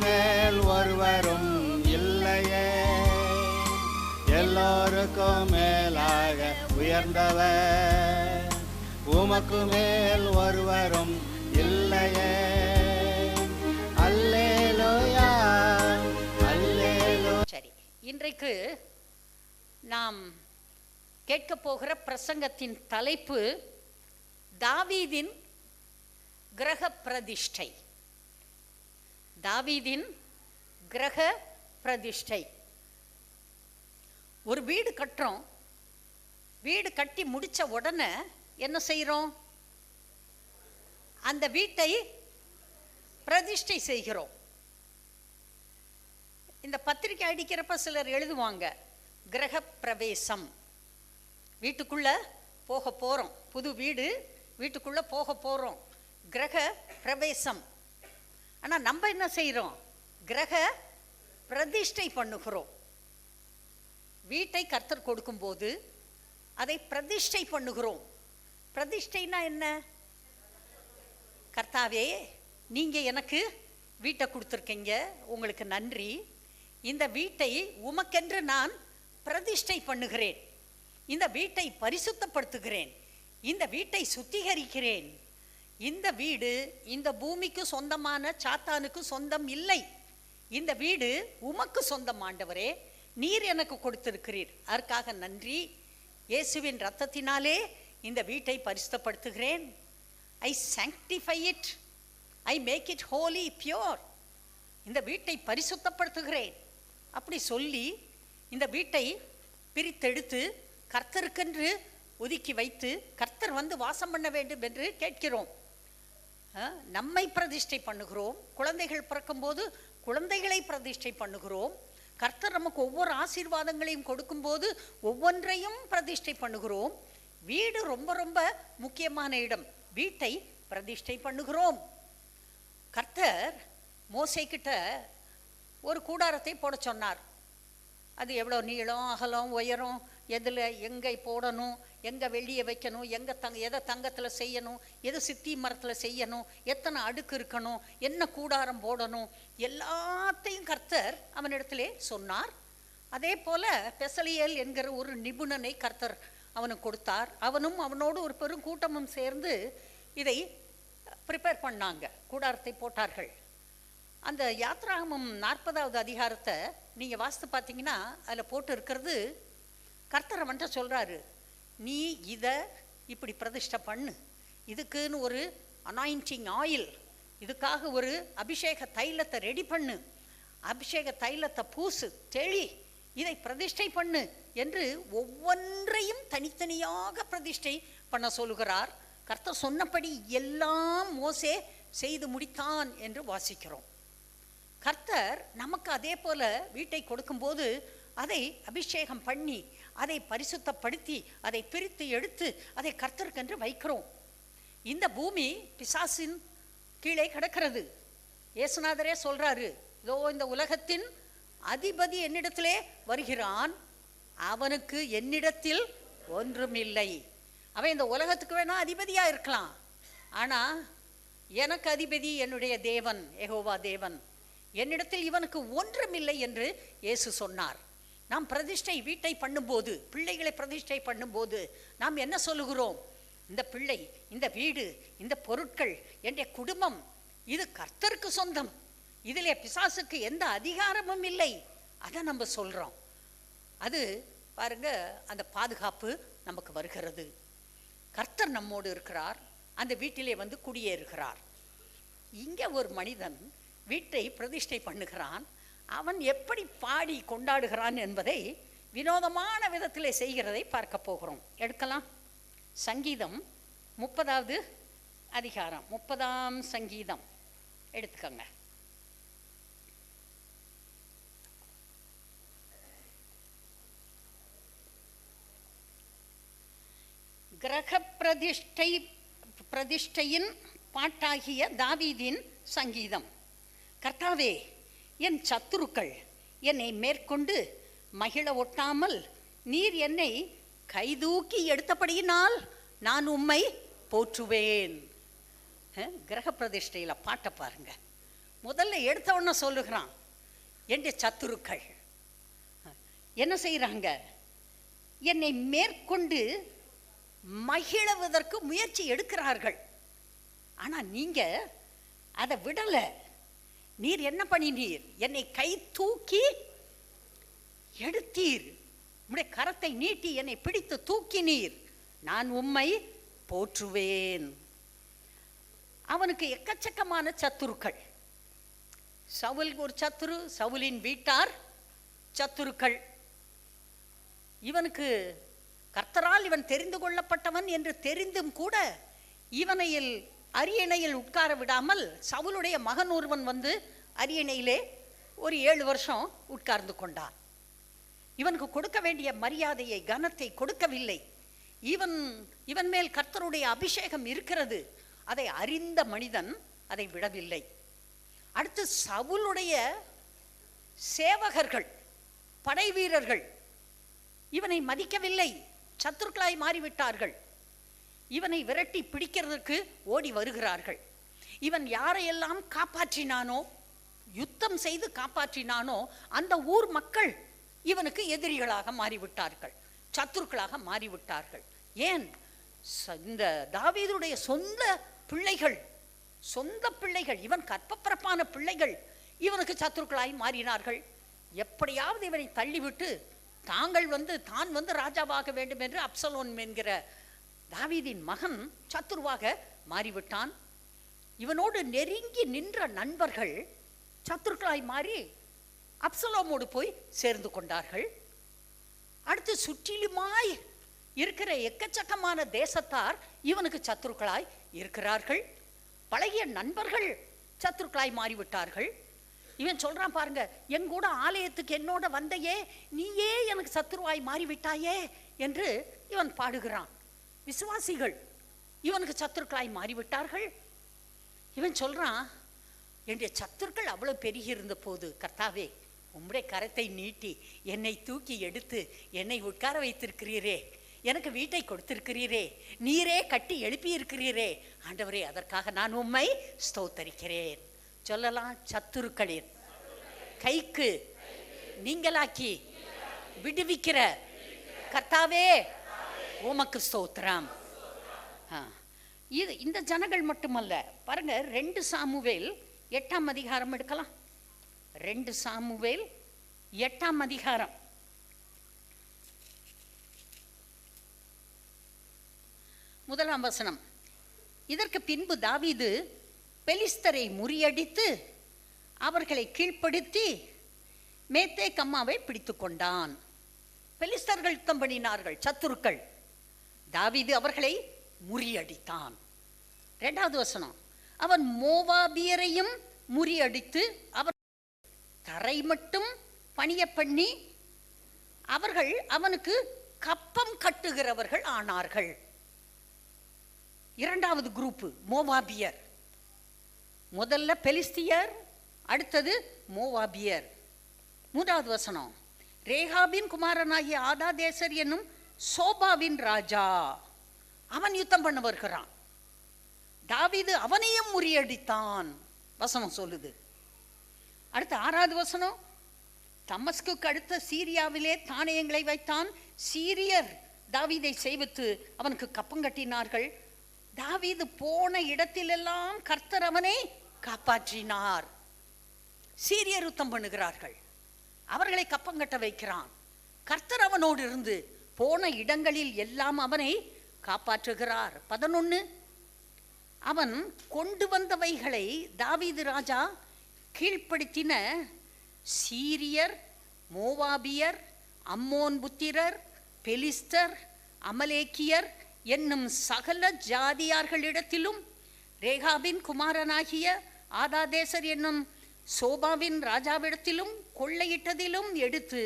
மேல் ஒருவரும் இல்லையே, எல்லோருக்கும் மேலாக உயர்ந்தவர். உமக்கு மேல் ஒருவரும் இல்லையே. அல்லேலூயா, அல்லேலூயா. சரி, இன்றைக்கு நாம் கேட்க போகிற பிரசங்கத்தின் தலைப்பு தாவீதின் கிரக பிரதிஷ்டை. தாவீதின் கிரக பிரதிஷ்டை. ஒரு வீடு கட்டுறோம். வீடு கட்டி முடிச்ச உடனே என்ன செய்கிறோம்? அந்த வீட்டை பிரதிஷ்டை செய்கிறோம். இந்த பத்திரிக்கை அடிக்கிறப்ப சிலர் எழுதுவாங்க, கிரக பிரவேசம். வீட்டுக்குள்ள போக போறோம், புது வீடு வீட்டுக்குள்ள போக போறோம், கிரக பிரவேசம். ஆனா நம்ம என்ன செய்யறோம்? கிரக பிரதிஷ்டை பண்ணுகிறோம். வீட்டை கர்த்தர் கொடுக்கும்போது அதை பிரதிஷ்டை பண்ணுகிறோம். பிரதிஷ்டைனா என்ன? கர்த்தாவே, நீங்க எனக்கு வீட்டை கொடுத்துருக்கீங்க, உங்களுக்கு நன்றி. இந்த வீட்டை உமக்கென்று நான் பிரதிஷ்டை பண்ணுகிறேன். இந்த வீட்டை பரிசுத்தப்படுத்துகிறேன். இந்த வீட்டை சுத்திகரிக்கிறேன். இந்த வீடு இந்த பூமிக்கு சொந்தமான சாத்தானுக்கு சொந்தம் இல்லை. இந்த வீடு உமக்கு சொந்தம் ஆண்டவரே, நீர் எனக்கு கொடுத்திருக்கிறீர், அதற்காக நன்றி. இயேசுவின் இரத்தத்தினாலே இந்த வீட்டை பரிசுத்தப்படுத்துகிறேன். I sanctify it, I make it holy pure. இந்த வீட்டை பரிசுத்தப்படுத்துகிறேன் அப்படி சொல்லி இந்த வீட்டை பிரித்தெடுத்து கர்த்தருக்கென்று ஒதுக்கி வைத்து கர்த்தர் வந்து வாசம் பண்ண வேண்டும் என்று கேட்கிறோம். நம்மை பிரதிஷ்டை பண்ணுகிறோம். குழந்தைகள் பிறக்கும்போது குழந்தைகளை பிரதிஷ்டை பண்ணுகிறோம். கர்த்தர் நமக்கு ஒவ்வொரு ஆசீர்வாதங்களையும் கொடுக்கும்போது ஒவ்வொன்றையும் பிரதிஷ்டை பண்ணுகிறோம். வீடு ரொம்ப ரொம்ப முக்கியமான இடம். வீட்டை பிரதிஷ்டை பண்ணுகிறோம். கர்த்தர் மோசேக்கிட்ட ஒரு கூடாரத்தை போட சொன்னார். அது எவ்வளோ நீளம், அகலம், உயரம், எதில் எங்கே போடணும், எங்கே வெளியே வைக்கணும், எதை தங்கத்தில் செய்யணும், எது சித்தி மரத்தில் செய்யணும், எத்தனை அடுக்கு இருக்கணும், என்ன கூடாரம் போடணும், எல்லாத்தையும் கர்த்தர் அவனிடத்திலே சொன்னார். அதே போல் பெசலியேல் என்கிற ஒரு நிபுணனை கர்த்தர் அவனுக்கு கொடுத்தார். அவனும் அவனோடு ஒரு பெரும் கூட்டமும் சேர்ந்து இதை ப்ரிப்பேர் பண்ணாங்க, கூடாரத்தை போட்டார்கள். அந்த யாத்ராகமம் 40வது அதிகாரத்தை நீங்கள் வாசித்து பார்த்தீங்கன்னா அதில் போட்டு இருக்கிறது, கர்த்தர் அவன்கிட்ட சொல்கிறாரு, நீ இதை இப்படி பிரதிஷ்டை பண்ணு, இதுக்குன்னு ஒரு அனாயிண்டிங் ஆயில், இதுக்காக ஒரு அபிஷேக தைலத்தை ரெடி பண்ணு, அபிஷேக தைலத்தை பூசு, தெளி, இதை பிரதிஷ்டை பண்ணு என்று ஒவ்வொன்றையும் தனித்தனியாக பிரதிஷ்டை பண்ண சொல்லுகிறார். கர்த்தர் சொன்னபடி எல்லாம் மோசே செய்து முடித்தான் என்று வாசிக்கிறோம். கர்த்தர் நமக்கு அதே போல வீட்டை கொடுக்கும்போது அதை அபிஷேகம் பண்ணி அதை பரிசுத்தப்படுத்தி அதை பிரித்து எடுத்து அதை கர்த்தருக்கென்று வைக்கிறோம். இந்த பூமி பிசாசின் கீழே கிடக்கிறது. இயேசுநாதரே சொல்றாரு, இதோ இந்த உலகத்தின் அதிபதி என்னிடத்திலே வருகிறான், அவனுக்கு என்னிடத்தில் ஒன்றுமில்லை. அவன் இந்த உலகத்துக்கு வேணா அதிபதியா இருக்கலாம், ஆனா எனக்கு அதிபதி என்னுடைய தேவன், யெகோவா தேவன், என்னிடத்தில் இவனுக்கு ஒன்றுமில்லை என்று இயேசு சொன்னார். நாம் பிரதிஷ்டை வீட்டை பண்ணும்போது, பிள்ளைகளை பிரதிஷ்டை பண்ணும்போது நாம் என்ன சொல்லுகிறோம்? இந்த பிள்ளை, இந்த வீடு, இந்த பொருட்கள், என்னுடைய குடும்பம், இது கர்த்தருக்கு சொந்தம், இதிலே பிசாசுக்கு எந்த அதிகாரமும் இல்லை, அதை நம்ம சொல்றோம். அது பாருங்க, அந்த பாதுகாப்பு நமக்கு வருகிறது. கர்த்தர் நம்மோடு இருக்கிறார், அந்த வீட்டிலே வந்து குடியேறுகிறார். இங்கே ஒரு மனிதன் வீட்டை பிரதிஷ்டை பண்ணுகிறான். அவன் எப்படி பாடி கொண்டாடுகிறான் என்பதை வினோதமான விதத்திலே செய்கிறதை பார்க்க போகிறோம். எடுக்கலாம். சங்கீதம் 30வது அதிகாரம் 30ஆம் சங்கீதம் எடுத்துக்கங்க. கிரக பிரதிஷ்டையின் பாட்டாகிய தாவீதின் சங்கீதம். கர்த்தாவே, என் சத்துருக்கள் என்னை மேற்கொண்டு மகிழ ஒட்டாமல் நீர் என்னை கைதூக்கி எடுத்தபடியினால் நான் உம்மை போற்றுவேன். கிரக பிரதிஷ்டையில் பாட்டை பாருங்க. முதல்ல எடுத்தவொன்ன சொல்லுகிறான், என்ற சத்துருக்கள் என்ன செய்யறாங்க? என்னை மேற்கொண்டு மகிழவதற்கு முயற்சி எடுக்கிறார்கள். ஆனா நீங்க அதை விடல. நீர் என்ன பண்ணினீர்? என்னை கை தூக்கி எடுத்தீர், உம்முடைய கரத்தை நீட்டி என்னை பிடித்து தூக்கினீர், நான் உம்மை போற்றுவேன். அவனுக்கு எக்கச்சக்கமான சத்துருக்கள். சவுல் ஒரு சத்துரு, சவுலின் வீட்டார் சத்துருக்கள். இவனுக்கு கர்த்தரால் இவன் தெரிந்து கொள்ளப்பட்டவன் என்று தெரிந்தும் கூட இவனையில் அரியணையில் உட்கார விடாமல் சவுலுடைய மகன் ஒருவன் வந்து அரியணையிலே ஒரு 7 வருஷம் உட்கார்ந்து கொண்டான். இவனுக்கு கொடுக்க வேண்டிய மரியாதையை, கனத்தை கொடுக்கவில்லை. இவன் மேல் கர்த்தருடைய அபிஷேகம் இருக்கிறது, அதை அறிந்த மனிதன் அதை விடவில்லை. அடுத்து சவுலுடைய சேவகர்கள், படை வீரர்கள் இவனை மதிக்கவில்லை, சத்துருக்களாய் மாறிவிட்டார்கள். இவனை விரட்டி பிடிக்கிறதுக்கு ஓடி வருகிறார்கள். இவன் யாரையெல்லாம் காப்பாற்றினானோ, யுத்தம் செய்து காப்பாற்றினானோ, அந்த ஊர் மக்கள் இவனுக்கு எதிரிகளாக மாறிவிட்டார்கள், சத்துருக்களாக மாறிவிட்டார்கள். ஏன்? இந்த தாவீதுடைய சொந்த பிள்ளைகள், இவன் கற்பப்பிறப்பான பிள்ளைகள் இவனுக்கு சத்துருக்களாய் மாறினார்கள். எப்படியாவது இவனை தள்ளிவிட்டு தான் வந்து ராஜாவாக வேண்டும் என்று அப்சலோன் என்கிற தாவீதின் மகன் சத்துருவாக மாறிவிட்டான். இவனோடு நெருங்கி நின்ற நண்பர்கள் சத்துருக்களாய் மாறி அப்சலோமோடு போய் சேர்ந்து கொண்டார்கள். அடுத்து சுற்றிலுமாய் இருக்கிற எக்கச்சக்கமான தேசத்தார் இவனுக்கு சத்துருக்களாய் இருக்கிறார்கள். பழகிய நண்பர்கள் சத்துருக்களாய் மாறிவிட்டார்கள். இவன் சொல்றான் பாருங்க, எங்கூட ஆலயத்துக்கு என்னோட வந்தையே, நீயே எனக்கு சத்துருவாய் மாறிவிட்டாயே என்று இவன் பாடுகிறான். விசுவாசிகள் இவனுக்கு சத்துருக்களாய் மாறிவிட்டார்கள். இவன் சொல்றான், என்னுடைய சத்துருக்கள் அவ்வளவு பெருகி இருந்த போது கர்த்தாவே உம்முடைய கரத்தை நீட்டி என்னை தூக்கி எடுத்து என்னை உட்கார வைத்திருக்கிறீரே, எனக்கு வீட்டை கொடுத்திருக்கிறீரே, நீரே கட்டி எழுப்பி இருக்கிறீரே, ஆண்டவரே அதற்காக நான் உம்மை ஸ்தோத்தரிக்கிறேன். சொல்லலாம், சத்துருக்களின் கைக்கு நீங்களாக்கி விடுவிக்கிற கர்த்தாவே உமக்கு ஸ்தோத்திரம். இது இந்த ஜனங்கள் மட்டுமல்ல பாருங்க, 2 சாமுவேல் 8ஆம் அதிகாரம் எடுக்கலாம். 2 சாமுவேல் 8ஆம் அதிகாரம் 1ஆம் வசனம். இதற்கு பின்பு தாவீது பெலிஸ்தரை முறியடித்து அவர்களை கீழ்ப்படுத்தி மேத்தேக் அம்மாவை பிடித்து கொண்டான். பெலிஸ்தர்கள் யுத்தம் பண்ணினார்கள், சத்துருக்கள். தாவீது அவர்களை முறியடித்தான். 2வது வசனம், அவன் மோவாபியரையும் முறியடித்து அவர் தரை மட்டும் பணிய பண்ணி அவர்கள் அவனுக்கு கப்பம் கட்டுகிறவர்கள் ஆனார்கள். 2வது குரூப் மோவாபியர். முதல்ல பெலிஸ்தியர், அடுத்தது மோவாபியர். 3வது வசனம், ரேகாபின் குமாரனாகிய ஆதாதேசர் என்னும் சோபாவின் ராஜா அவன் யுத்தம் பண்ண வருகிறான். தாவீது அவனையும் முறியடித்தான் வசனம் சொல்லுது. அடுத்து 6வது வசனம், தமஸ்குக்கு அடுத்த சீரியாவிலே தானியங்களை வைத்தான். சீரியர் தாவீதை செய்வித்து அவனுக்கு கப்பம் கட்டினார்கள். தாவீது போன இடத்திலெல்லாம் கர்த்தர் அவனை காப்பாற்றினார். சீரியர் யுத்தம் பண்ணுகிறார்கள், அவர்களை கப்பங்கட்ட வைக்கிறான். கர்த்தர் அவனோடு இருந்து போன இடங்களில் எல்லாம் அவனை காப்பாற்றுகிறார். 11, அவன் கொண்டு வந்தவைகளை தாவீது ராஜா கீழ்ப்படுத்தின சீரியர், மோவாபியர், அம்மோன் புத்திரர், பெலிஸ்தர், அமலேக்கியர் என்னும் சகல ஜாதியார்களிடத்திலும் ரேகாபின் குமாரனாகிய ஆதாதேசர் என்னும் சோபாவின் ராஜாவிடத்திலும் கொள்ளையிட்டதிலும் எடுத்து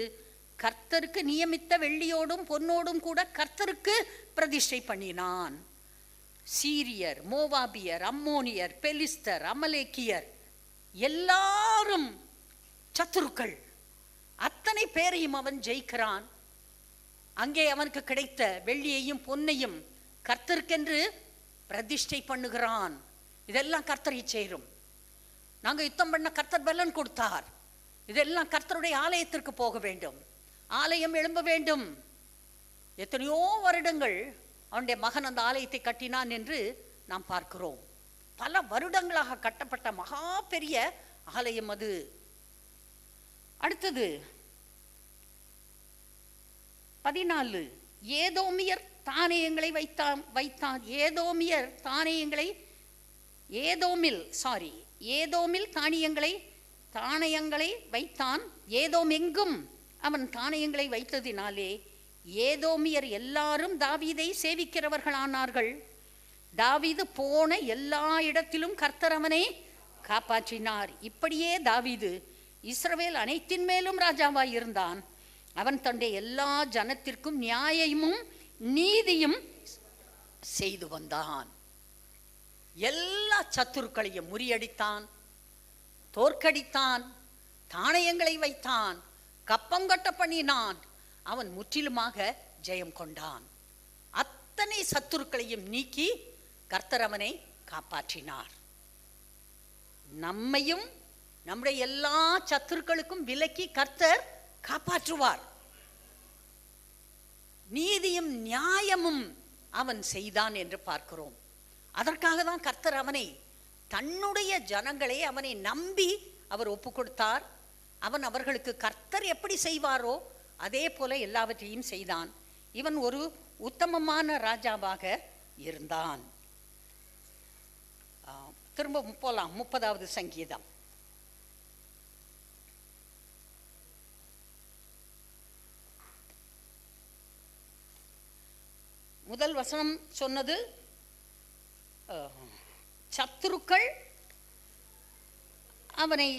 கர்த்தருக்கு நியமித்த வெள்ளியோடும் பொன்னோடும் கூட கர்த்தருக்கு பிரதிஷ்டை பண்ணினான். சீரியர், மோவாபியர், அம்மோனியர், பெலிஸ்தர், அமலேக்கியர் எல்லாரும் சத்துருக்கள். அத்தனை பேரையும் அவன் ஜெயிக்கிறான். அங்கே அவனுக்கு கிடைத்த வெள்ளியையும் பொன்னையும் கர்த்தருக்கென்று பிரதிஷ்டை பண்ணுகிறான். இதெல்லாம் கர்த்தரை சேரும். நாங்கள் யுத்தம் பண்ண கர்த்தர் பலன் கொடுத்தார். இதெல்லாம் கர்த்தருடைய ஆலயத்திற்கு போக வேண்டும், ஆலயம் எழும்ப வேண்டும். எத்தனையோ வருடங்கள் அவனுடைய மகன் அந்த ஆலயத்தை கட்டினான் என்று நாம் பார்க்கிறோம். பல வருடங்களாக கட்டப்பட்ட மகா பெரிய ஆலயம் அது. அடுத்தது 14, ஏதோமியர் தானியங்களை வைத்தான். ஏதோமில் தானியங்களை வைத்தான். ஏதோமெங்கும் அவன் தானியங்களை வைத்ததினாலே ஏதோமியர் எல்லாரும் தாவீதை சேவிக்கிறவர்களானார்கள். தாவீது போன எல்லா இடத்திலும் கர்த்தர் அவனை காப்பாற்றினார். இப்படியே தாவீது இஸ்ரவேல் அனைத்தின் மேலும் ராஜாவாய் இருந்தான். அவன் தன்னுடைய எல்லா ஜனத்திற்கும் நியாயமும் நீதியும் செய்து வந்தான். எல்லா சத்துருக்களையும் முறியடித்தான், தோற்கடித்தான், தானியங்களை வைத்தான், கப்பங்கட்ட பண்ணினான். அவன் முற்றிலுமாக ஜெயம் கொண்டான். அத்தனை சத்துருக்களையும் நீக்கி கர்த்தர் அவனை காப்பாற்றினார். நம்மையும் நம்முடைய எல்லா சத்துருக்களுக்கும் விலக்கி கர்த்தர் காப்பாற்றுவார். நீதியும் நியாயமும் அவன் செய்தான் என்று பார்க்கிறோம். அதற்காக தான் கர்த்தர் அவனை, தன்னுடைய ஜனங்களை அவனை நம்பி அவர் ஒப்பு கொடுத்தார். அவன் அவர்களுக்கு கர்த்தர் எப்படி செய்வாரோ அதே போல எல்லாவற்றையும் செய்தான். இவன் ஒரு உத்தமமான ராஜாவாக இருந்தான். திரும்ப போலாம். 30வது சங்கீதம். முதல் வசனம் சொன்னது, சத்துருக்கள் அவனை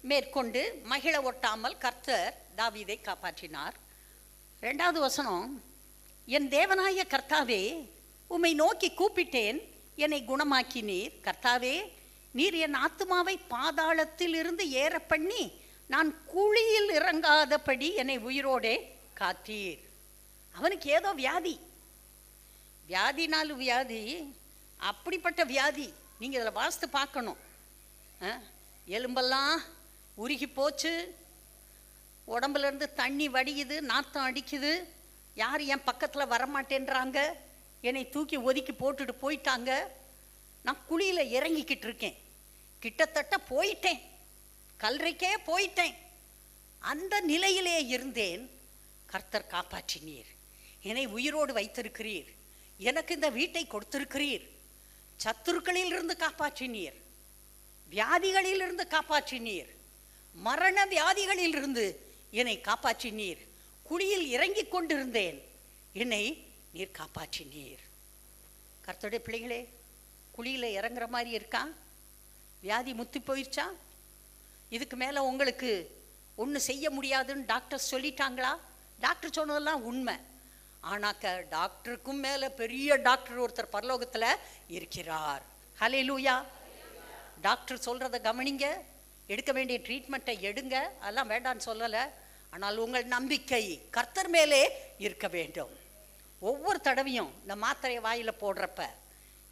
மேற்கொண்டு மகிழ ஒட்டாமல் கர்த்தர் தாவீதை காப்பாற்றினார். 2வது வசனம், என் தேவனாய கர்த்தாவே, உம்மை நோக்கி கூப்பிட்டேன், என்னை குணமாக்கினீர். கர்த்தாவே, நீர் என் ஆத்துமாவை பாதாளத்தில் இருந்து ஏற பண்ணி நான் குழியில் இறங்காதபடி என்னை உயிரோடே காத்தீர். அவனுக்கு ஏதோ வியாதி, வியாதினாலும் வியாதி, அப்படிப்பட்ட வியாதி. நீங்கள் இதில் வாசித்து பார்க்கணும். எலும்பெல்லாம் உருகி போச்சு, உடம்புலேருந்து தண்ணி வடியுது, நாத்தம் அடிக்குது, யார் என் பக்கத்தில் வரமாட்டேன்றாங்க, என்னை தூக்கி ஒதுக்கி போட்டுட்டு போயிட்டாங்க, நான் குழியில் இறங்கிக்கிட்டு இருக்கேன், கிட்டத்தட்ட போயிட்டேன், கல்லறைக்கே போயிட்டேன், அந்த நிலையிலே இருந்தேன். கர்த்தர் காப்பாற்றினீர், என்னை உயிரோடு வைத்திருக்கிறீர், எனக்கு இந்த வீட்டை கொடுத்திருக்கிறீர், சத்துருக்களிலிருந்து காப்பாற்றினீர், வியாதிகளிலிருந்து காப்பாற்றினீர், மரண வியாதிகளிலிருந்து என்னை காப்பாற்றினீர், குழியில் இறங்கி கொண்டிருந்தேன், என்னை நீர் காப்பாற்றினீர். கர்த்தருடைய பிள்ளைகளே, குழியில் இறங்குற மாதிரி இருக்கா? வியாதி முத்தி போயிடுச்சா? இதுக்கு மேலே உங்களுக்கு ஒன்றும் செய்ய முடியாதுன்னு டாக்டர் சொல்லிட்டாங்களா? டாக்டர் சொன்னதெல்லாம் உண்மை. ஆனாக்க டாக்டருக்கும் மேலே பெரிய டாக்டர் ஒருத்தர் பரலோகத்தில் இருக்கிறார். ஹல்லேலூயா. டாக்டர் சொல்கிறத கவனிங்க, எடுக்க வேண்டிய ட்ரீட்மெண்ட்டை எடுங்க, அதெல்லாம் வேண்டான்னு சொல்லலை. ஆனால் உங்கள் நம்பிக்கை கர்த்தர் மேலே இருக்க வேண்டும். ஒவ்வொரு தடவையும் இந்த மாத்திரையை வாயில் போடுறப்ப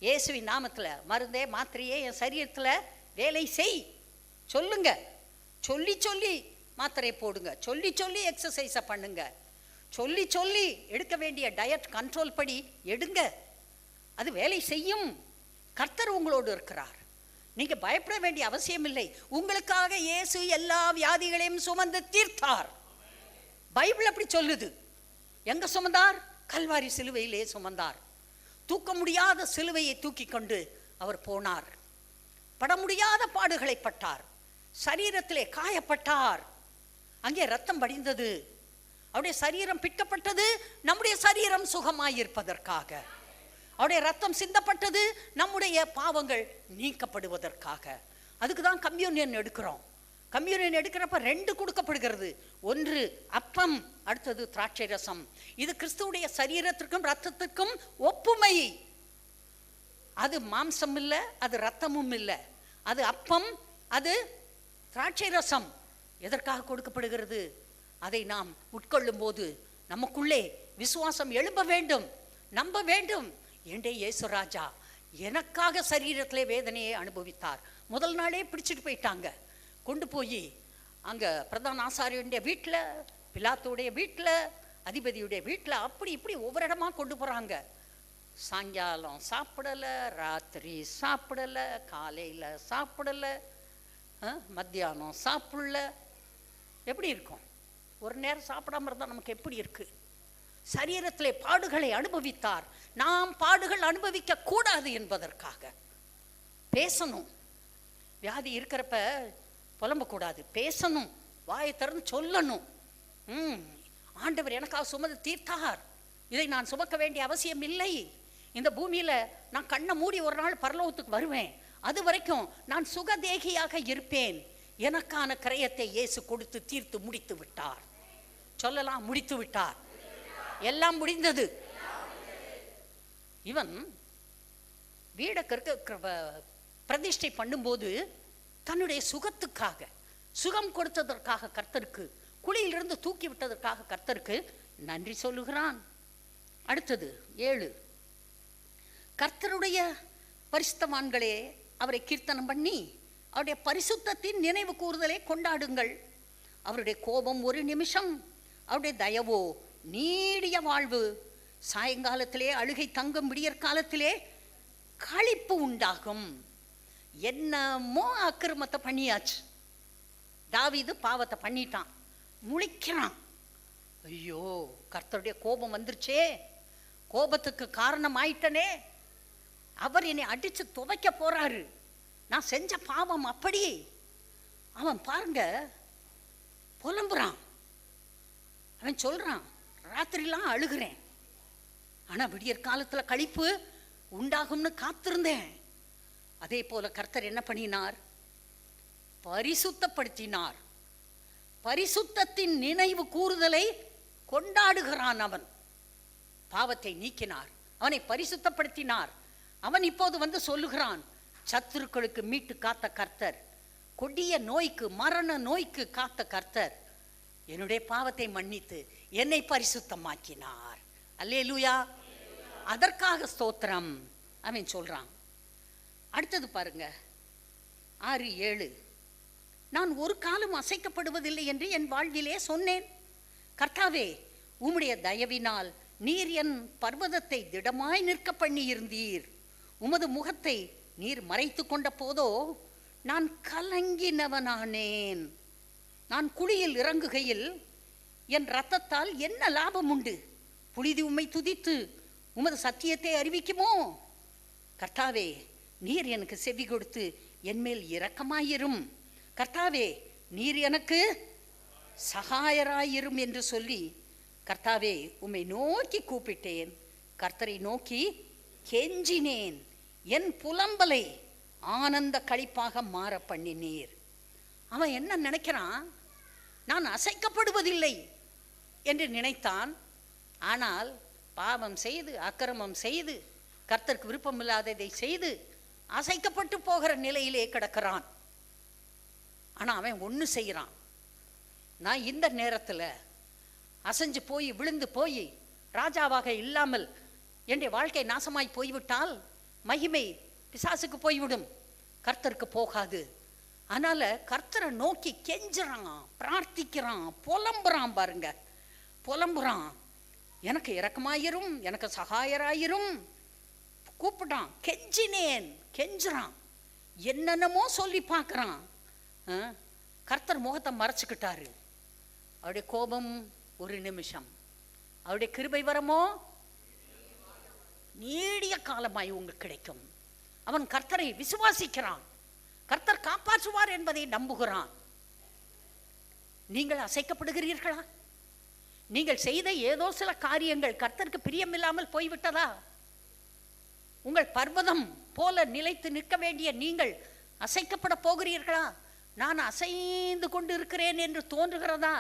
இயேசுவின் நாமத்தில், மருந்தே மாத்திரையே என் சரீரத்தில் வேலை செய் சொல்லுங்க, சொல்லி சொல்லி மாத்திரையை போடுங்க, சொல்லி சொல்லி எக்ஸசைஸை பண்ணுங்க, சொல்லி சொல்லி எடுக்க வேண்டிய டயட் கண்ட்ரோல் படி எடுங்க, அது வேலை செய்யும். கர்த்தர் உங்களோடு இருக்கிறார், நீங்க பயப்பட வேண்டிய அவசியம் இல்லை. உங்களுக்காக இயேசு எல்லா வியாதிகளையும் சுமந்து தீர்த்தார். பைபிள் அப்படி சொல்லுது. எங்க சுமந்தார்? கல்வாரி சிலுவையிலே சுமந்தார். தூக்க முடியாத சிலுவையை தூக்கி கொண்டு அவர் போனார். பட முடியாத பாடுகளை பட்டார், சரீரத்திலே காயப்பட்டார், அங்கே ரத்தம் வடிந்தது, அவருடைய சரீரம் பிற்கப்பட்டது நம்முடைய சரீரம் சுகமாயிருப்பதற்காக. அவருடைய ரத்தம் சிந்தப்பட்டது நம்முடைய பாவங்கள் நீக்கப்படுவதற்காக. அதுக்கு தான் கம்யூனியன் எடுக்கிறோம். கம்யூனியன் எடுக்கிறப்ப 2 கொடுக்கப்படுகிறது. ஒன்று அப்பம், அடுத்தது திராட்சை ரசம். இது கிறிஸ்துவுடைய சரீரத்திற்கும் ரத்தத்திற்கும் ஒப்புமை. அது மாம்சம் இல்லை, அது ரத்தமும் இல்லை, அது அப்பம், அது திராட்சை ரசம். எதற்காக கொடுக்கப்படுகிறது? அதை நாம் உட்கொள்ளும் போது நமக்குள்ளே விசுவாசம் எழும்ப வேண்டும், நம்ப வேண்டும். ஏண்டே இயேசு ராஜா எனக்காக சரீரத்திலே வேதனையை அனுபவித்தார், முதல் நாளே பிடிச்சிட்டு போயிட்டாங்க. கொண்டு போய் அங்கே பிரதான ஆசாரியனுடைய வீட்டில், பிலாத்துடைய வீட்டில், அதிபதியுடைய வீட்டில், அப்படி இப்படி ஒவ்வொரு இடமா கொண்டு போகிறாங்க. சாயங்காலம் சாப்பிடலை, ராத்திரி சாப்பிடலை, காலையில் சாப்பிடலை, மத்தியானம் சாப்பிடல. எப்படி இருக்கும்? ஒரு நேரம் சாப்பிடாம இருந்தால் நமக்கு எப்படி இருக்கு? சரீரத்திலே பாடுகளை அனுபவித்தார். நாம் பாடுகள் அனுபவிக்க கூடாது என்பதற்காக பேசணும். வியாதி இருக்கிறப்ப புலம்பக்கூடாது, பேசணும், வாயை திறந்து சொல்லணும். ஆண்டவர் எனக்காக சுமந்து தீர்த்தார், இதை நான் சுமக்க வேண்டிய அவசியம் இல்லை. இந்த பூமியில நான் கண்ணை மூடி ஒரு நாள் பரலோகத்துக்கு வருவேன், அது வரைக்கும் நான் சுகதேகியாக இருப்பேன். எனக்கான கிரயத்தை இயேசு கொடுத்து தீர்த்து முடித்து விட்டார். சொல்லலாம், முடித்து விட்டார். எல்லாம் முடிந்தது. இவன் வீட பிரதிஷ்டை பண்ணும்போது தன்னுடைய சுகத்துக்காக, சுகம் கொடுத்ததற்காக கர்த்தருக்கு, குழியிலிருந்து தூக்கி விட்டதற்காக கர்த்தருக்கு நன்றி சொல்லுகிறான். அடுத்தது 7, கர்த்தருடைய பரிசுத்தவான்களே அவரை கீர்த்தனம் பண்ணி அவருடைய பரிசுத்தத்தின் நினைவு கூறுதலை கொண்டாடுங்கள். அவருடைய கோபம் ஒரு நிமிஷம், அவருடைய தயவோ நீடிய வாழ்வு. சாயங்காலத்திலே அழுகை தங்கும், விடியற்காலத்திலே களிப்பு உண்டாகும். என்னமோ அக்கிரமத்தை பண்ணியாச்சு, தாவீது பாவத்தை பண்ணிட்டான், முழிக்கிறான். ஐயோ, கர்த்தருடைய கோபம் வந்துருச்சே, கோபத்துக்கு காரணம் ஆயிட்டனே, அவர் என்னை அடிச்சு துவைக்க போறாரு, நான் செஞ்ச பாவம் அப்படி. அவன் பாருங்க புலம்புறான். அவன் சொல்றான், ராத்திரிலாம் அழுகிறேன், ஆனா விடியற் காலத்துல களிப்பு உண்டாகும்னு காத்திருந்தேன். அதே போல கர்த்தர் என்ன பண்ணினார்? பரிசுத்தப்படுத்தினார். பரிசுத்தத்தின் நினைவு கூறுதலை கொண்டாடுகிறான். அவன் பாவத்தை நீக்கினார், அவனை பரிசுத்தப்படுத்தினார். அவன் இப்போது வந்து சொல்லுகிறான், சத்துருக்களுக்கு மீட்டு காத்த கர்த்தர், கொடிய நோய்க்கு, மரண நோய்க்கு காத்த கர்த்தர் என்னுடைய பாவத்தை மன்னித்து என்னை பரிசுத்தமாக்கினார். அல்லேலூயா, அதற்காக ஸ்தோத்திரம். அவன் சொல்றான். அடுத்தது பாருங்க 6, 7, நான் ஒரு காலம் அசைக்கப்படுவதில்லை என்று என் வாழ்விலே சொன்னேன். கர்த்தாவே, உம்முடைய தயவினால் நீர் என் பர்வதத்தை திடமாய் நிற்க பண்ணி இருந்தீர். உமது முகத்தை நீர் மறைத்து கொண்ட போதோ நான் கலங்கினவனானேன். நான் குழியில் இறங்குகையில் என் இரத்தத்தால் என்ன லாபம் உண்டு? புனிதி உம்மை துதித்து உமது சத்தியத்தை அறிவிக்குமோ? கர்த்தாவே, நீர் எனக்கு செவி கொடுத்து என்மேல் இரக்கமாயிரும். கர்த்தாவே, நீர் எனக்கு சகாயராயிரும் என்று சொல்லி, கர்த்தாவே, உம்மை நோக்கி கூப்பிட்டேன், கர்த்தரை நோக்கி கெஞ்சினேன். என் புலம்பலை ஆனந்த களிப்பாக மாற பண்ணினீர். அவன் என்ன நினைக்கிறான்? நான் அசைக்கப்படுவதில்லை என்று நினைத்தான். ஆனால் பாவம் செய்து, அக்கிரமம் செய்து, கர்த்தருக்கு விருப்பமில்லாததை செய்து அசைக்கப்பட்டு போகிற நிலையிலே கிடக்கிறான். ஆனால் அவன் ஒன்று செய்கிறான், நான் இந்த நேரத்தில் அசைஞ்சு போய் விழுந்து போய் ராஜாவாக இல்லாமல் என்னுடைய வாழ்க்கை நாசமாய் போய்விட்டால் மகிமை பிசாசுக்கு போய்விடும், கர்த்தருக்கு போகாது. அதனால கர்த்தரை நோக்கி கெஞ்சுறான், பிரார்த்திக்கிறான், புலம்புறான். பாருங்க, புலம்புறான், எனக்கு இரக்கமாயிரும், எனக்கு சகாயராயிரும். கூப்பிட்டான், கெஞ்சினேன், கெஞ்சுறான், என்னென்னமோ சொல்லி பார்க்குறான். கர்த்தர் முகத்தை மறைச்சுக்கிட்டாரு. அவருடைய கோபம் ஒரு நிமிஷம், அவருடைய கிருபை வரமோ நீடிய காலமாய் உங்களுக்கு கிடைக்கும். அவன் கர்த்தரை விசுவாசிக்கிறான், கர்த்தர் காப்பாற்றுவார் என்பதை நம்புகிறான். நீங்கள் அசைக்கப்படுகிறீர்களா? நீங்கள் செய்த ஏதோ சில காரியங்கள் கர்த்தருக்கு பிரியமில்லாமல் போய்விட்டதா? உங்கள் பர்வதம் போல நிலைத்து நிற்க வேண்டிய நீங்கள் அசைக்கப்பட போகிறீர்களா? நான் அசைந்து கொண்டு இருக்கிறேன் என்று தோன்றுகிறதா?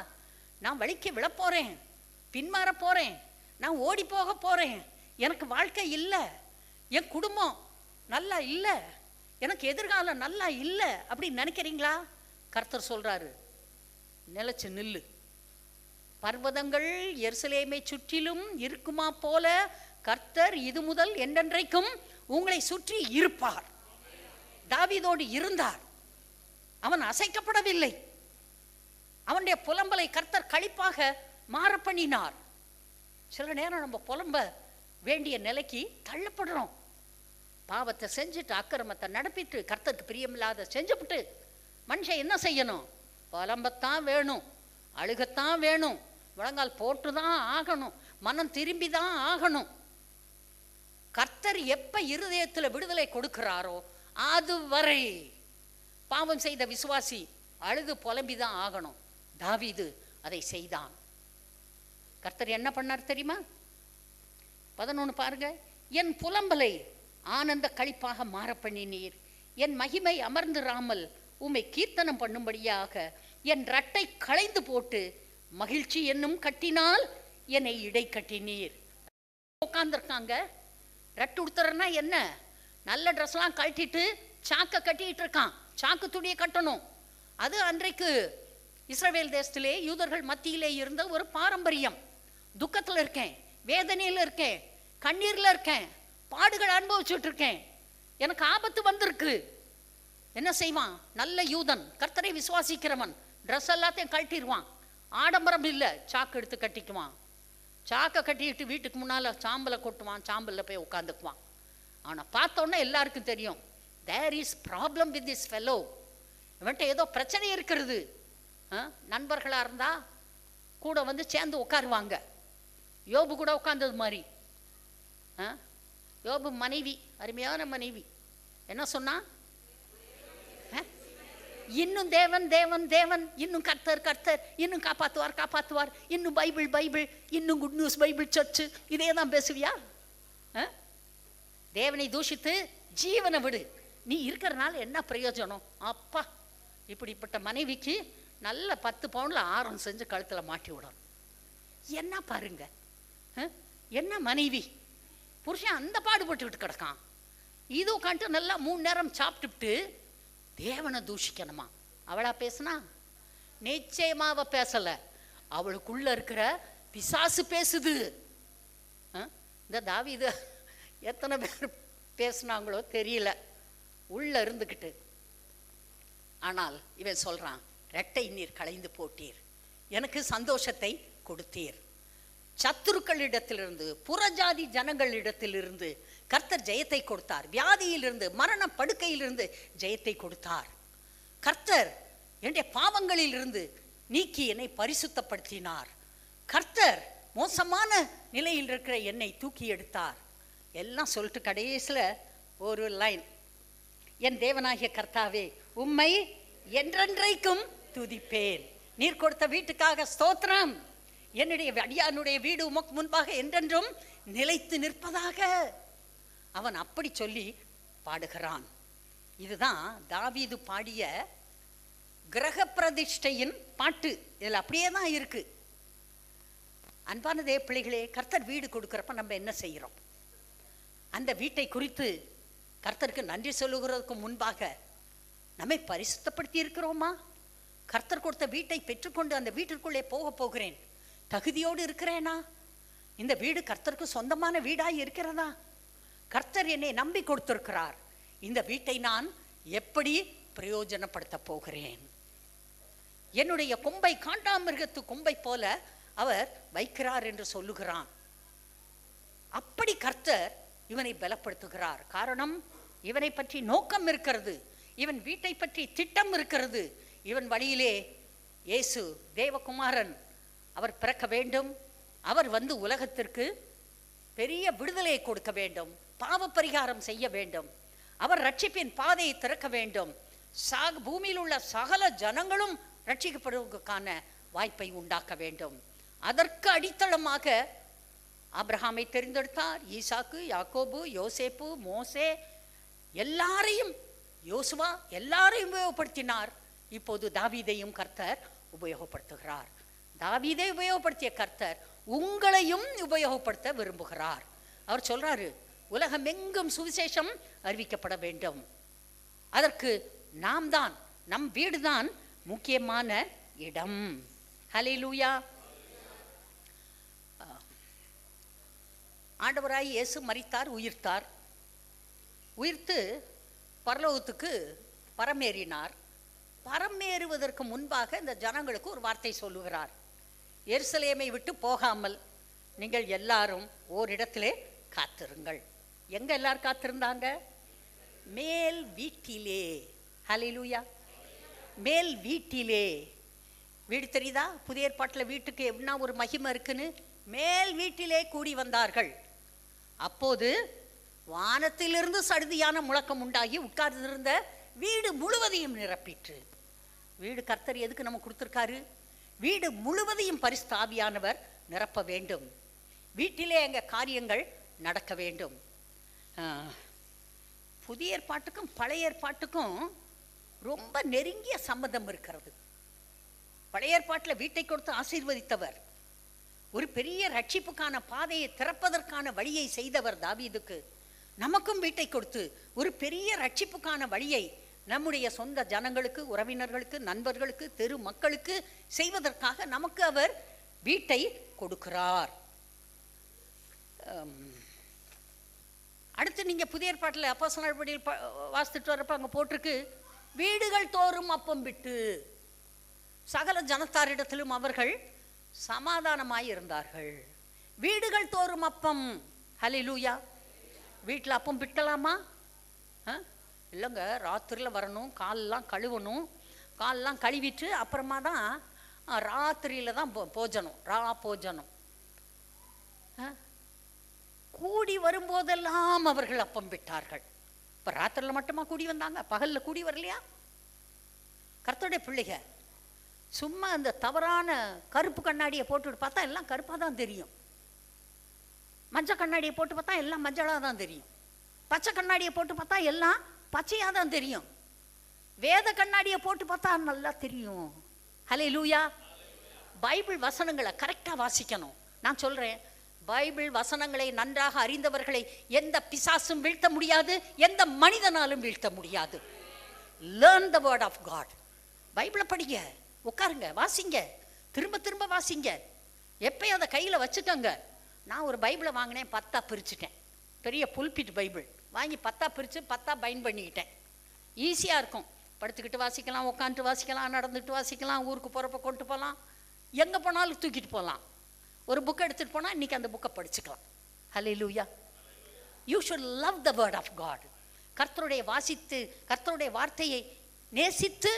நான் வழிக்கு விழப்போறேன், பின்மாற போறேன், நான் ஓடி போக போறேன், எனக்கு வாழ்க்கை இல்லை, என் குடும்பம் நல்லா இல்லை, எனக்கு எதிர்காலம் நல்லா இல்லை அப்படின்னு நினைக்கிறீங்களா? கர்த்தர் சொல்றாரு, நிலைச்சு நில்லு. பர்வதங்கள் எருசலேமை சுற்றிலும் இருக்குமா போல கர்த்தர் இது முதல் என்றென்றைக்கும் உங்களை சுற்றி இருப்பார். தாவீதோடு இருந்தார். அவன் அசைக்கப்படவில்லை. அவனுடைய புலம்பலை கர்த்தர் களிப்பாக மாற பண்ணினார். சில நேரம் நம்ம புலம்ப வேண்டிய நிலைக்கு தள்ளப்படுறோம். பாவத்தை செஞ்சுட்டு அக்கிரமத்தை நடப்பிட்டு கர்த்தருக்கு பிரியமில்லாத செஞ்சுவிட்டு மனுஷன் என்ன செய்யணும்? புலம்பத்தான் வேணும், அழுகத்தான் வேணும், முழங்கால் போட்டு தான் ஆகணும், மனம் திரும்பி தான் ஆகணும். கர்த்தர் எப்ப இருதயத்தில் விடுதலை கொடுக்கிறாரோ அதுவரை பாவம் செய்த விசுவாசி அழுது புலம்பிதான் ஆகணும். தாவீது அதை செய்தான். கர்த்தர் என்ன பண்ணார் தெரியுமா? 11 பாருங்க. என் புலம்பலை ஆனந்த களிப்பாக மாற பண்ணினீர், என் மகிமை அமர்ந்திராமல் உம்மை கீர்த்தனம் பண்ணும்படியாக என் ரட்டை களைந்து போட்டு மகிழ்ச்சி என்னும் கட்டினால் என்னை இடை கட்டினீர். உட்கார்ந்துருக்காங்க. ரட்டு உடுத்துறன்னா என்ன? நல்ல ட்ரெஸ்லாம் கட்டிட்டு சாக்க கட்டிட்டு இருக்கான். சாக்கு துணியை கட்டணும். அது அன்றைக்கு இஸ்ரவேல் தேசத்திலே யூதர்கள் மத்தியிலே இருந்த ஒரு பாரம்பரியம். துக்கத்தில் இருக்கேன், வேதனையில் இருக்கேன், கண்ணீரில் இருக்கேன், பாடுகள் அனுபவிச்சுட்டு இருக்கேன், எனக்கு ஆபத்து வந்திருக்கு. என்ன செய்வான்? நல்ல யூதன், கர்த்தரை விசுவாசிக்கிறவன், ட்ரெஸ் எல்லாத்தையும் கட்டிடுவான். ஆடம்பரம் இல்லை, சாக்கு எடுத்து கட்டிக்குவான். சாக்கை கட்டிட்டு வீட்டுக்கு முன்னால் சாம்பலை கொட்டுவான், சாம்பலில் போய் உட்காந்துக்குவான். ஆனால் பார்த்தோன்னே எல்லாருக்கும் தெரியும், there is problem with this fellow. இவன்ட்ட ஏதோ பிரச்சனை இருக்கிறது. நண்பர்களாக இருந்தால் கூட வந்து சேர்ந்து உட்காருவாங்க. யோபு கூட உட்கார்ந்தது மாதிரி. யோபு மனைவி, அருமையான மனைவி, என்ன சொன்னா? இன்னும் தேவன் தேவன் தேவன், இன்னும் கர்த்தர் கர்த்தர், இன்னும் காப்பாற்றுவார் காப்பாற்றுவார், இன்னும் பைபிள் பைபிள், இன்னும் குட் நியூஸ் பைபிள் சர்ச்சு, இதே தான் பேசுவியா? தேவனை தூஷித்து ஜீவனை விடு. நீ இருக்கிறனால என்ன பிரயோஜனம்? அப்பா, இப்படிப்பட்ட மனைவிக்கு நல்ல 10 பவுன்ல ஆரம் செஞ்சு கழுத்தில் மாட்டி விடணும். என்ன பாருங்க, என்ன மனைவி! புருஷன் அந்த பாடுபட்டுக்கிட்டு கிடக்கான். இது உட்காந்துட்டு நல்லா 3 நேரம் சாப்பிட்டுட்டு தேவனை தூஷிக்கணுமா? அவளா பேசுனா? நிச்சயமா அவ பேசல. அவளுக்குள்ள இருக்கிற பிசாசு பேசுது. இந்த தாவீது எத்தனை பேர் பேசுனாங்களோ தெரியல, உள்ள இருந்துக்கிட்டு. ஆனால் இவன் சொல்றான், ரெட்டை நீர் களைந்து போட்டீர், எனக்கு சந்தோஷத்தை கொடுத்தீர். சத்துருக்களிடத்திலிருந்து, புறஜாதி ஜனங்களிடத்திலிருந்து கர்த்தர் ஜெயத்தை கொடுத்தார். வியாதியிலிருந்து, மரண படுக்கையிலிருந்து ஜெயத்தை கொடுத்தார். கர்த்தர் என்னுடைய பாவங்களிலிருந்து நீக்கி என்னை பரிசுத்தப்படுத்தினார். கர்த்தர் மோசமான நிலையில் இருக்கிற என்னை தூக்கி எடுத்தார். எல்லாம் சொல்லிட்டு கடைசியில் ஒரு லைன், என் தேவனாகிய கர்த்தாவே உம்மை என்றென்றைக்கும் துதிப்பேன். நீர் கொடுத்த வீட்டுக்காக ஸ்தோத்திரம். என்னுடைய அடியானுடைய வீடு உமக்கு முன்பாக என்றென்றும் நிலைத்து நிற்பதாக. அவன் அப்படி சொல்லி பாடுகிறான். இதுதான் தாவீது பாடிய கிரக பிரதிஷ்டையின் பாட்டு. இதில் அப்படியே தான் இருக்கு. அன்பானதே பிள்ளைகளே, கர்த்தர் வீடு கொடுக்குறப்ப நம்ம என்ன செய்கிறோம்? அந்த வீட்டை குறித்து கர்த்தருக்கு நன்றி சொல்லுகிறதுக்கு முன்பாக நம்மை பரிசுத்தப்படுத்தி இருக்கிறோமா? கர்த்தர் கொடுத்த வீட்டை பெற்றுக்கொண்டு அந்த வீட்டிற்குள்ளே போக போகிறேன், தகுதியோடு இருக்கிறேனா? இந்த வீடு கர்த்தருக்கு சொந்தமான வீடாய் இருக்கிறதா? கர்த்தர் என்னை நம்பி கொடுத்திருக்கிறார். இந்த வீட்டை நான் எப்படி பிரயோஜனப்படுத்த போகிறேன்? என்னுடைய கொம்பை காண்டாமிருகத்து கொம்பை போல அவர் வைக்கிறார் என்று சொல்லுகிறான். அப்படி கர்த்தர் இவனை பலப்படுத்துகிறார். காரணம், இவனை பற்றி நோக்கம் இருக்கிறது, இவன் வீட்டை பற்றி திட்டம் இருக்கிறது. இவன் வழியிலே இயேசு தேவகுமாரன் அவர் பிறக்க வேண்டும். அவர் வந்து உலகத்திற்கு பெரிய விடுதலையை கொடுக்க வேண்டும், பாவ பரிகாரம் செய்ய வேண்டும், அவர் ரட்சிப்பின் பாதையை திறக்க வேண்டும், பூமியில் உள்ள சகல ஜனங்களும் ரட்சிக்கப்படுவதற்கான வாய்ப்பை உண்டாக்க வேண்டும். அதற்கு அடித்தளமாக ஆபிரகாமை தெரிந்தெடுத்தார். ஈசாக்கு, யாக்கோபு, யோசேப்பு, மோசே, எல்லாரையும், யோசுவா, எல்லாரையும் உபயோகப்படுத்தினார். இப்போது தாவீதையும் கர்த்தர் உபயோகப்படுத்துகிறார். தாவீதை உபயோகப்படுத்திய கர்த்தர் உங்களையும் உபயோகப்படுத்த விரும்புகிறார். அவர் சொல்றாரு, உலகம் எங்கும் சுவிசேஷம் அறிவிக்கப்பட வேண்டும். அதற்கு நாம் தான், நம் வீடுதான் முக்கியமான இடம். ஹல்லேலூயா. ஆண்டவராய் இயேசு மரித்தார், உயிர்த்தார். உயிர்த்து பரலோகத்துக்கு பரமேறினார். பரமேறுவதற்கு முன்பாக இந்த ஜனங்களுக்கு ஒரு வார்த்தை சொல்லுகிறார். எருசலேமை விட்டு போகாமல் நீங்கள் எல்லாரும் ஓரிடத்திலே காத்திருங்கள். எங்க எல்லாரும் காத்திருந்தாங்க? மேல் வீட்டிலே. ஹல்லேலூயா. மேல் வீட்டிலே. வீடு தெரியுதா? புதிய ஏற்பாட்டில் வீட்டுக்கு என்ன ஒரு மகிமை இருக்குன்னு. மேல் வீட்டிலே கூடி வந்தார்கள். அப்போது வானத்திலிருந்து சடுதியான முழக்கம் உண்டாகி உட்கார்ந்திருந்த வீடு முழுவதையும் நிரப்பிற்று. வீடு கர்த்தர் எதுக்கு நம்ம கொடுத்துருக்காரு? வீடு முழுவதையும் பரிசுத்த ஆவியானவர் நிரப்ப வேண்டும். வீட்டிலே அங்கே காரியங்கள் நடக்க வேண்டும். புதிய ஏற்பாட்டுக்கும் பழைய ஏற்பாட்டுக்கும் ரொம்ப நெருங்கிய சம்பந்தம் இருக்கிறது. பழைய ஏற்பாட்டில் வீட்டை கொடுத்து ஆசீர்வதித்தவர், ஒரு பெரிய ரட்சிப்புக்கான பாதையை திறப்பதற்கான வழியை செய்தவர் தாவீதுக்கு. நமக்கும் வீட்டை கொடுத்து ஒரு பெரிய ரட்சிப்புக்கான வழியை நம்முடைய சொந்த ஜனங்களுக்கு, உறவினர்களுக்கு, நண்பர்களுக்கு, தெரு மக்களுக்கு செய்வதற்காக நமக்கு அவர் வீட்டை கொடுக்கிறார். அடுத்து நீங்கள் புதிய ஏற்பாட்டில் அப்போஸ்தலர் நடபடியில் வாசித்துட்டு வரப்ப அங்கே போட்டிருக்கு, வீடுகள் தோறும் அப்பம் விட்டு சகல ஜனத்தாரிடத்திலும் அவர்கள் சமாதானமாய் இருந்தார்கள். வீடுகள் தோறும் அப்பம். ஹல்லேலூயா. வீட்டில் அப்பம் பிட்டலாமா? இல்லைங்க, ராத்திரியில் வரணும், காலெலாம் கழுவணும், காலெலாம் கழுவிட்டு அப்புறமா தான் ராத்திரியில் தான் போஜனம், போஜனம். கூடி வரும்போதெல்லாம் அவர்கள் அப்பம் விட்டார்கள். இப்போ ராத்திரியில் மட்டுமா கூடி வந்தாங்க? பகலில் கூடி வரலையா? கர்த்தருடைய பிள்ளைக சும்மா அந்த தவறான கருப்பு கண்ணாடியை போட்டுட்டு பார்த்தா எல்லாம் கருப்பாக தான் தெரியும். மஞ்சள் கண்ணாடியை போட்டு பார்த்தா எல்லாம் மஞ்சளாக தான் தெரியும். பச்சை கண்ணாடியை போட்டு பார்த்தா எல்லாம் பச்சையாக தான் தெரியும். வேத கண்ணாடியை போட்டு பார்த்தா நல்லா தெரியும். ஹல்லேலூயா. பைபிள் வசனங்களை கரெக்டாக வாசிக்கணும். நான் சொல்கிறேன், பைபிள் வசனங்களை நன்றாக அறிந்தவர்களை எந்த பிசாசும் வீழ்த்த முடியாது, எந்த மனிதனாலும் வீழ்த்த முடியாது. Learn the word of God. பைபிளை படிங்க, உட்காருங்க, வாசிங்க, திரும்ப திரும்ப வாசிங்க. எப்பயும் அதை கையில் வச்சுக்கோங்க. நான் ஒரு பைபிளை வாங்கினேன், 10 பிரிச்சுட்டேன். பெரிய புல்பிட் பைபிள் வாங்கி 10 பிரித்து 10 பைண்ட் பண்ணிக்கிட்டேன். ஈஸியாக இருக்கும். படுத்துக்கிட்டு வாசிக்கலாம், உட்காந்துட்டு வாசிக்கலாம், நடந்துட்டு வாசிக்கலாம், ஊருக்கு போகிறப்ப கொண்டு போகலாம், எங்கே போனாலும் தூக்கிட்டு போகலாம். ஒரு புக்கை எடுத்துகிட்டு போனால் இன்றைக்கி அந்த புக்கை படிச்சுக்கலாம். Hallelujah. You should love the word of God. கர்த்தருடைய வாசித்து கர்த்தருடைய வார்த்தையை நேசித்து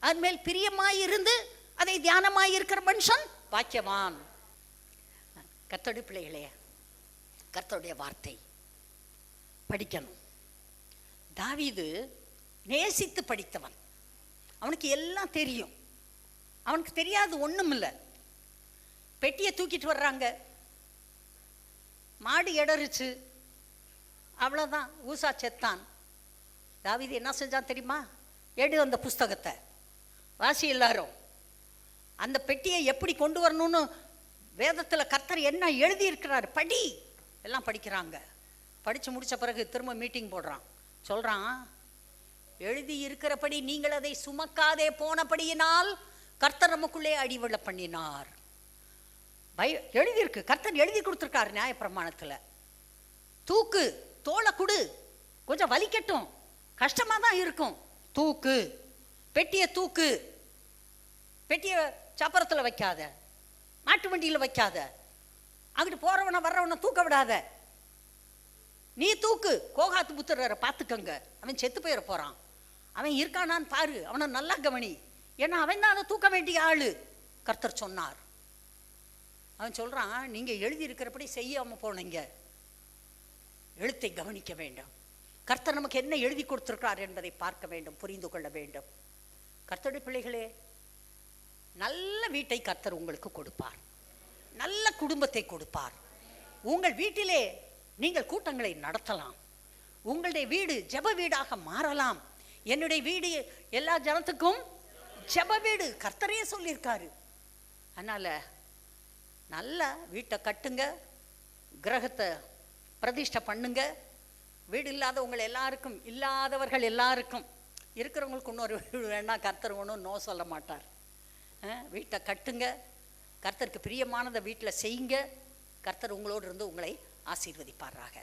அதன் மேல் பிரியமாயிருந்து அதை தியானமாயிருக்கிற மனுஷன் பாக்கியவான். கர்த்தருடைய பிள்ளைகளே, கர்த்தருடைய வார்த்தை படிக்கணும். தாவீது நேசித்து படித்தவன். அவனுக்கு எல்லாம் தெரியும். அவனுக்கு தெரியாது ஒன்றும் இல்லை. பெட்டியை தூக்கிட்டு வர்றாங்க, மாடு இடறிச்சு, அவ்வளோதான், ஊசா செத்தான். தாவீது என்ன செஞ்சான் தெரியுமா? எடு அந்த புஸ்தகத்தை, வாசி எல்லாரும். அந்த பெட்டியை எப்படி கொண்டு வரணும்னு வேதத்தில் கர்த்தர் என்ன எழுதியிருக்கிறார் படி. எல்லாம் படிக்கிறாங்க. படித்து முடித்த பிறகு திரும்ப மீட்டிங் போடுறான். சொல்கிறான், எழுதி இருக்கிறபடி நீங்கள் அதை சுமக்காதே போனபடியினால் கர்த்தர் நமக்குள்ளே அடிவிழ பண்ணினார். எழுதியிருக்கு, கர்த்தர் எழுதி கொடுத்துருக்காரு நியாயப்பிரமாணத்தில். தூக்கு, தோலை கொடு, கொஞ்சம் வலிக்கட்டும், கஷ்டமாக தான் இருக்கும், தூக்கு, பெட்டியை தூக்கு. பெட்டியை சப்பரத்தில் வைக்காத, மாட்டு வண்டியில் வைக்காத, அங்கிட்டு போகிறவனை வர்றவனை தூக்க விடாத, நீ தூக்கு. கோகாத்து புத்திரரை பார்த்துக்கங்க, அவன் செத்து போயிட போகிறான், அவன் இருக்கானான்னு பாரு, அவனை நல்லா கவனி, ஏன்னா அவன் தான் அதை தூக்க வேண்டிய ஆள். கர்த்தர் சொன்னார். அவன் சொல்கிறான், நீங்கள் எழுதியிருக்கிறபடி செய்யாமல் போனீங்க, எழுத்தை கவனிக்க வேண்டும். கர்த்தர் நமக்கு என்ன எழுதி கொடுத்துருக்கிறார் என்பதை பார்க்க வேண்டும், புரிந்து கொள்ள வேண்டும். கர்த்தருடைய பிள்ளைகளே, நல்ல வீட்டை கர்த்தர் உங்களுக்கு கொடுப்பார், நல்ல குடும்பத்தை கொடுப்பார். உங்கள் வீட்டிலே நீங்கள் கூட்டங்களை நடத்தலாம். உங்களுடைய வீடு ஜெப வீடாக மாறலாம். என்னுடைய வீடு எல்லா ஜனத்துக்கும் ஜெப வீடு, கர்த்தரே சொல்லியிருக்காரு. அதனால் நல்ல வீட்டை கட்டுங்க, கிரகத்தை பிரதிஷ்டை பண்ணுங்க. வீடு இல்லாதவங்க எல்லாருக்கும், இல்லாதவர்கள் எல்லாருக்கும், இருக்கிறவங்களுக்கு இன்னொரு வீடு வேணால் கர்த்தர் ஒன்றும் நோ சொல்ல மாட்டார். வீட்டை கட்டுங்க, கர்த்தருக்கு பிரியமானதை வீட்டில் செய்யுங்க. கர்த்தர் உங்களோடு இருந்து உங்களை ஆசீர்வதிப்பாராக.